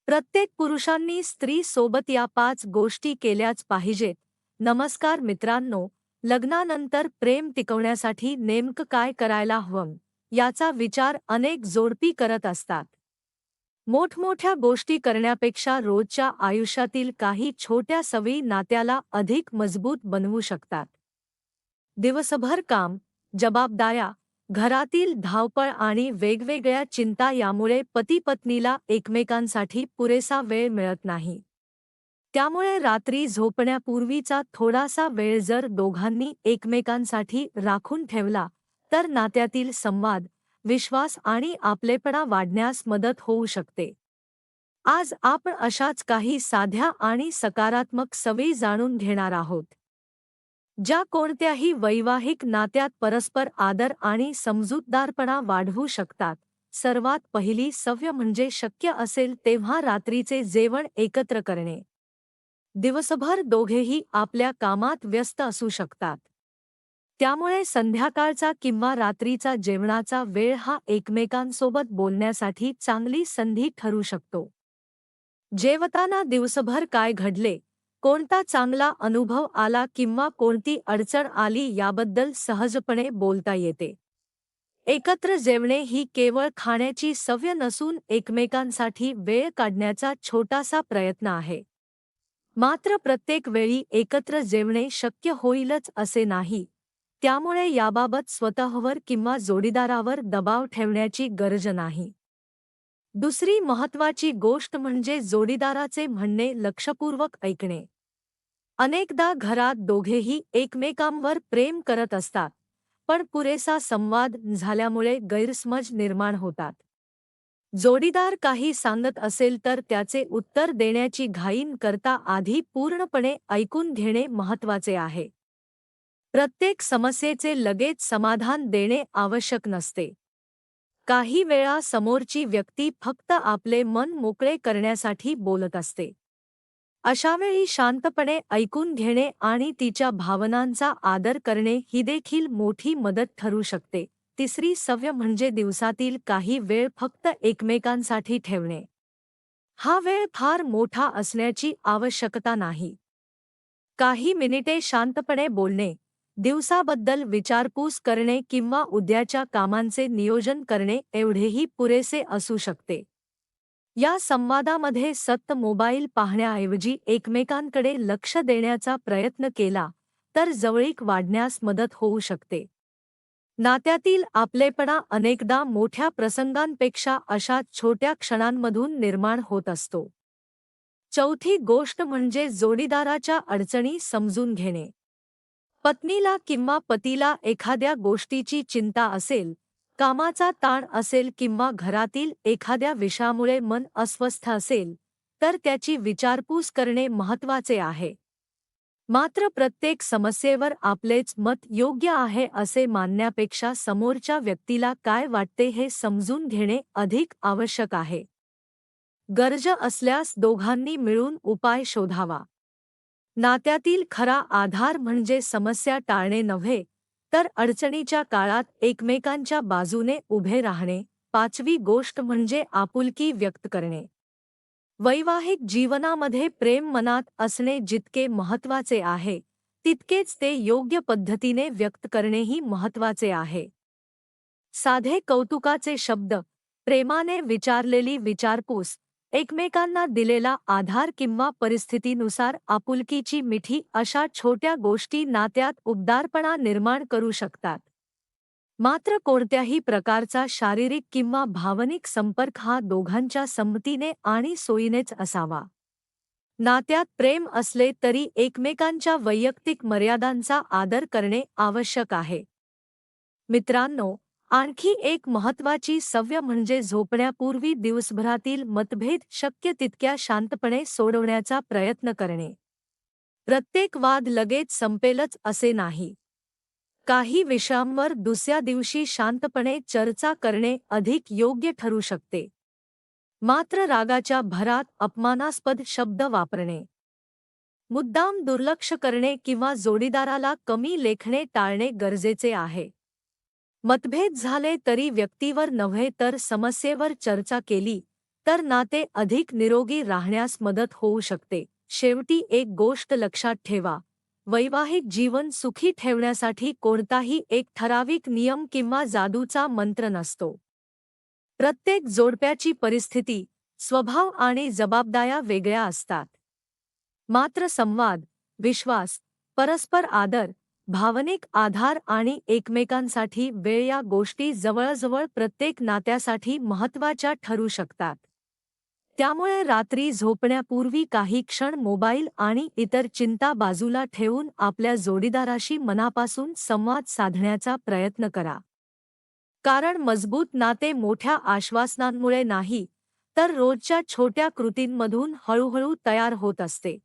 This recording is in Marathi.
प्रत्येक पुरुषांनी स्त्री सोबत या 5 गोष्टी केल्याच पाहिजेत. नमस्कार मित्रांनो, लग्नानंतर प्रेम टिकवण्यासाठी नेमकं काय करायला हवं याचा विचार अनेक जोडपी करत असतात. मोठमोठ्या गोष्टी करण्यापेक्षा रोजच्या आयुष्यातील काही छोट्या सवयी नात्याला अधिक मजबूत बनवू शकतात. दिवसभर काम, जबाबदाऱ्या, घरातील धावपळ आणि वेगवेगळ्या चिंता यामुळे पती-पत्नीला एकमेकांसाठी पुरेसा वेळ मिळत नाही. त्यामुळे रात्री झोपण्यापूर्वीचा थोडासा वेळ जर दोघांनी एकमेकांसाठी राखून ठेवला, तर नात्यातील संवाद, विश्वास आणि आपलेपणा वाढण्यास मदत होऊ शकते. आज आपण अशाच काही साध्या आणि सकारात्मक सवयी जाणून घेणार आहोत, ज्या कोणत्याही वैवाहिक नात्यात परस्पर आदर आणि समजूतदारपणा वाढवू शकतात. सर्वात पहिली सवय म्हणजे शक्य असेल तेव्हा रात्रीचे जेवण एकत्र करणे. दिवसभर दोघेही आपल्या कामात व्यस्त असू शकतात. त्यामुळे संध्याकाळचा किंवा रात्रीचा जेवणाचा वेळ हा एकमेकांसोबत बोलण्यासाठी चांगली संधी ठरू शकतो. जेवताना दिवसभर काय घडले, कोणता चांगला अनुभव आला किंवा कोणती अडचण आली याबद्दल सहजपणे बोलता येते. एकत्र जेवणे ही केवळ खाण्याची सवय नसून एकमेकांसाठी वेळ काढण्याचा छोटासा प्रयत्न आहे. मात्र प्रत्येक वेळी एकत्र जेवणे शक्य होईलच असे नाही. त्यामुळे याबाबत स्वतःवर किंवा जोडीदारावर दबाव ठेवण्याची गरज नाही. दुसरी महत्त्वाची गोष्ट म्हणजे जोडीदाराचे म्हणणे लक्षपूर्वक ऐकणे. अनेकदा घरात दोघेही एकमेकांवर प्रेम करत असतात, पण पुरेसा संवाद झाल्यामुळे गैरसमज निर्माण होतात. जोडीदार काही सांगत असेल तर त्याचे उत्तर देण्याची घाई न करता आधी पूर्णपणे ऐकून घेणे महत्त्वाचे आहे. प्रत्येक समस्येचे लगेच समाधान देणे आवश्यक नसते. काही वेळा समोरची व्यक्ती फक्त आपले मन मोकळे करण्यासाठी बोलत असते. अशावेळी शांतपणे ऐकून घेणे आणि तिच्या भावनांचा आदर करणे ही देखील मोठी मदत ठरू शकते. तिसरी सवय म्हणजे दिवसातील काही वेळ फक्त एकमेकांसाठी ठेवणे. हा वेळ फार मोठा असण्याची आवश्यकता नाही. काही मिनिटे शांतपणे बोलणे, दिवसाबद्दल विचारपूस करणे किंवा उद्याच्या कामांचे नियोजन करणे एवढेही पुरेसे असू शकते. या संवादामध्ये सतत मोबाईल पाहण्याऐवजी एकमेकांकडे लक्ष देण्याचा प्रयत्न केला तर जवळीक वाढण्यास मदत होऊ शकते. नात्यातील आपलेपणा अनेकदा मोठ्या प्रसंगांपेक्षा अशा छोट्या क्षणांमधून निर्माण होत असतो. चौथी गोष्ट म्हणजे जोडीदाराच्या अडचणी समजून घेणे. पत्नीला किंवा पतीला एखाद्या गोष्टीची चिंता असेल, कामाचा ताण असेल किंवा घरातील एखाद्या विषयामुळे मन अस्वस्थ असेल, तर त्याची विचारपूस करणे महत्त्वाचे आहे. मात्र प्रत्येक समस्येवर आपलेच मत योग्य आहे असे मानण्यापेक्षा समोरच्या व्यक्तीला काय वाटते हे समजून घेणे अधिक आवश्यक आहे. गरज असल्यास दोघांनी मिळून उपाय शोधावा. नात्यातील खरा आधार म्हणजे समस्या टाळणे नव्हे, तर अडचणीच्या काळात एकमेकांच्या बाजूने उभे राहणे. पाचवी गोष्ट म्हणजे आपुलकी व्यक्त करणे. वैवाहिक जीवनामध्ये प्रेम मनात असणे जितके महत्त्वाचे आहे, तितकेच ते योग्य पद्धतीने व्यक्त करणेही महत्त्वाचे आहे. साधे कौतुकाचे शब्द, प्रेमाने विचारलेली विचारपूस, एकमेकांना दिलेला आधार किंवा परिस्थितीनुसार आपुलकीची मिठी अशा छोट्या गोष्टी नात्यात उबदारपणा निर्माण करू शकतात. मात्र कोणत्याही प्रकारचा शारीरिक किंवा भावनिक संपर्क हा दोघांच्या संमतीने आणि सोयीनेच असावा. नात्यात प्रेम असले तरी एकमेकांच्या वैयक्तिक मर्यादांचा आदर करणे आवश्यक आहे. मित्रांनो, आणखी एक महत्त्वाची सवय म्हणजे झोपण्यापूर्वी दिवसभरातील मतभेद शक्य तितक्या शांतपणे सोडवण्याचा प्रयत्न करणे. प्रत्येक वाद लगेच संपेलच असे नाही. काही विषयांवर दुसऱ्या दिवशी शांतपणे चर्चा करणे अधिक योग्य ठरू शकते. मात्र रागाच्या भरात अपमानास्पद शब्द वापरणे, मुद्दाम दुर्लक्ष करणे किंवा जोडीदाराला कमी लेखणे टाळणे गरजेचे आहे. मतभेद झाले तरी व्यक्तीवर नव्हे तर समस्येवर चर्चा केली तर नाते अधिक निरोगी राहण्यास मदत होऊ शकते. शेवटी एक गोष्ट लक्षात ठेवा, वैवाहिक जीवन सुखी ठेवण्यासाठी कोणताही एक ठराविक नियम किंवा जादूचा मंत्र नसतो. प्रत्येक जोडप्याची परिस्थिती, स्वभाव आणि जबाबदाऱ्या वेगळ्या असतात. मात्र संवाद, विश्वास, परस्पर आदर, भावनिक आधार आणि एकमेकांसाठी वेळ या गोष्टी जवळजवळ प्रत्येक नात्यासाठी महत्त्वाच्या ठरू शकतात. त्यामुळे रात्री झोपण्यापूर्वी काही क्षण मोबाईल आणि इतर चिंता बाजूला ठेवून आपल्या जोडीदाराशी मनापासून संवाद साधण्याचा प्रयत्न करा. कारण मजबूत नाते मोठ्या आश्वासनांमुळे नाही, तर रोजच्या छोट्या कृतींमधून हळूहळू तयार होत असते.